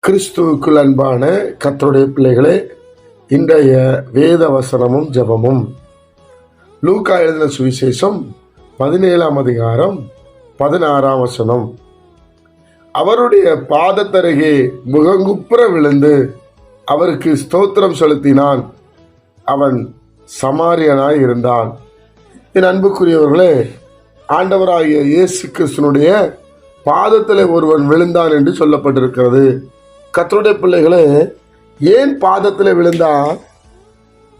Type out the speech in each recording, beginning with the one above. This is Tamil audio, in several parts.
கிறிஸ்துவுக்குள் அன்பான கர்த்தருடைய பிள்ளைகளே, இன்றைய வேத வசனமும் ஜெபமும் லூக்கா எழுதின சுவிசேஷம் 17ஆம் அதிகாரம் 16ஆம் வசனம். அவருடைய பாதத்தருகே முகங்குப்புற விழுந்து அவருக்கு ஸ்தோத்திரம் செலுத்தினான். அவன் சமாரியனாய் இருந்தான். என் அன்புக்குரியவர்களே, ஆண்டவராகிய இயேசு கிறிஸ்துனுடைய பாதத்தில் ஒருவன் விழுந்தான் என்று சொல்லப்பட்டிருக்கிறது. கர்த்தருடைய பிள்ளைகளே, ஏன் பாதத்தில் விழுந்தான்?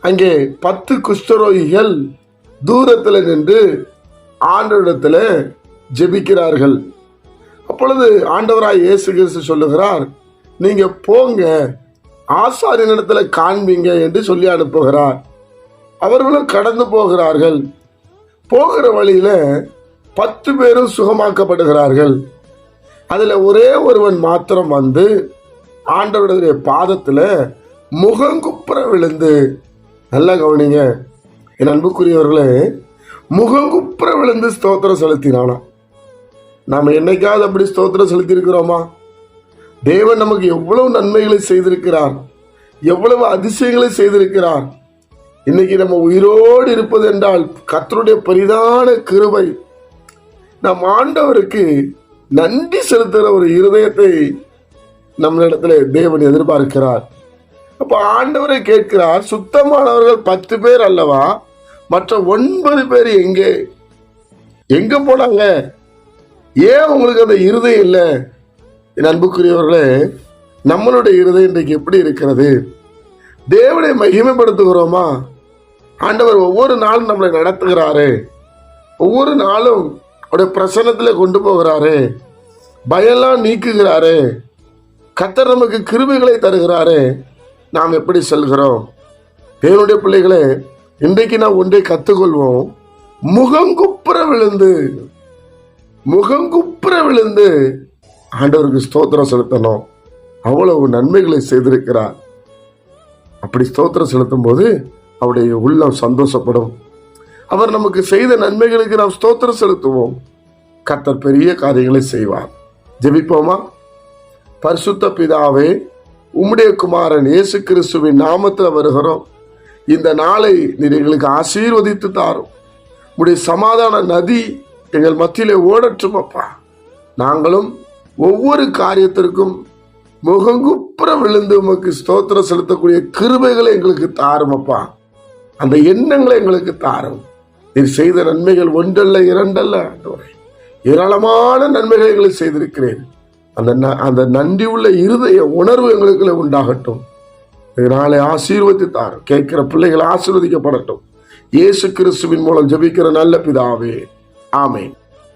அங்கே 10 குஷ்டரோகிகள் தூரத்தில் நின்று ஆண்டவரிடத்தில் ஜெபிக்கிறார்கள். அப்பொழுது ஆண்டவராய் இயேசு கிறிஸ்து சொல்லுகிறார், நீங்க போங்க, ஆசாரியனிடத்துல காண்பீங்க என்று சொல்லி அனுப்புகிறார். அவர்களும் கடந்து போகிறார்கள். போகிற வழியில 10 பேரும் சுகமாக்கப்படுகிறார்கள். அதுல ஒரே ஒருவன் மாத்திரம் வந்து ஆண்டவருடைய பாதத்துல முகங்குப்புற விழுந்து, நல்லா கவனிங்க என் அன்புக்குரியவர்களே, முகங்குப்புற விழுந்து ஸ்தோத்திரம் செலுத்தினானா? நாம என்னைக்காவது அப்படி ஸ்தோத்திரம் செலுத்தி இருக்கிறோமா? தேவன் நமக்கு எவ்வளவு நன்மைகளை செய்திருக்கிறார், எவ்வளவு அதிசயங்களை செய்திருக்கிறார். இன்னைக்கு நம்ம உயிரோடு இருப்பது என்றால் கர்த்தருடைய பெரிதான கிருபை. நம் ஆண்டவருக்கு நன்றி செலுத்துகிற ஒரு இருதயத்தை நம்மளிடத்துல தேவன் எதிர்பார்க்கிறார். அப்ப ஆண்டவரை கேட்கிறார், சுத்தமானவர்கள் 10 பேர் அல்லவா, மற்ற 9 பேர் எங்க போனாங்க? ஏன் உங்களுக்கு அந்த இருதயம் இல்லை? என் அன்புக்குரியவர்களே, நம்மளுடைய இருதயம் இன்றைக்கு எப்படி இருக்கிறது? தேவனை மகிமைப்படுத்துகிறோமா? ஆண்டவர் ஒவ்வொரு நாளும் நம்மளை நடத்துகிறாரு, ஒவ்வொரு நாளும் அவருடைய பிரசன்னத்துல கொண்டு போகிறாரு, பயம்லாம் நீக்குகிறாரு, கர்த்தர் நமக்கு கிருபைகளை தருகிறாரு. நாம் எப்படி செல்கிறோம்? தேவனுடைய பிள்ளைகளே, இன்றைக்கு நாம் ஒன்றை கற்றுக்கொள்வோம். முகங்குப்புற விழுந்து ஆண்டவருக்கு ஸ்தோத்திரம் செலுத்தணும். அவ்வளவு நன்மைகளை செய்திருக்கிறார். அப்படி ஸ்தோத்திரம் செலுத்தும் போது அவருடைய உள்ளம் சந்தோஷப்படும். அவர் நமக்கு செய்த நன்மைகளுக்கு நாம் ஸ்தோத்திரம் செலுத்துவோம். கர்த்தர் பெரிய காரியங்களை செய்வார். ஜெபிப்போமா? பரிசுத்த பிதாவே, உம்முடைய குமாரன் இயேசு கிறிஸ்துவின் நாமத்தில் வருகிறோம். இந்த நாளை நீர் எங்களுக்கு ஆசீர்வதித்து தாரும். உம்முடைய சமாதான நதி எங்கள் மத்தியிலே ஓடட்டும் அப்பா. நாங்களும் ஒவ்வொரு காரியத்திற்கும் முகங்குப்புற விழுந்து உமக்கு ஸ்தோத்திரம் செலுத்தக்கூடிய கிருபைகளை எங்களுக்கு தாரும் அப்பா. அந்த எண்ணங்களை எங்களுக்கு தாரும். நீர் செய்த நன்மைகள் ஒன்றல்ல, இரண்டல்ல, ஏராளமான நன்மைகளை எங்களுக்கு செய்திருக்கிறேன். அந்த நன்றி உள்ள இருதய உணர்வு எங்களுக்குள்ள உண்டாகட்டும். இதனாலே ஆசீர்வதித்து தாரும். கேட்கிற பிள்ளைகள் ஆசீர்வதிக்கப்படட்டும். இயேசு கிறிஸ்துவின் மூலம் ஜெபிக்கிற நல்ல பிதாவே, ஆமென்.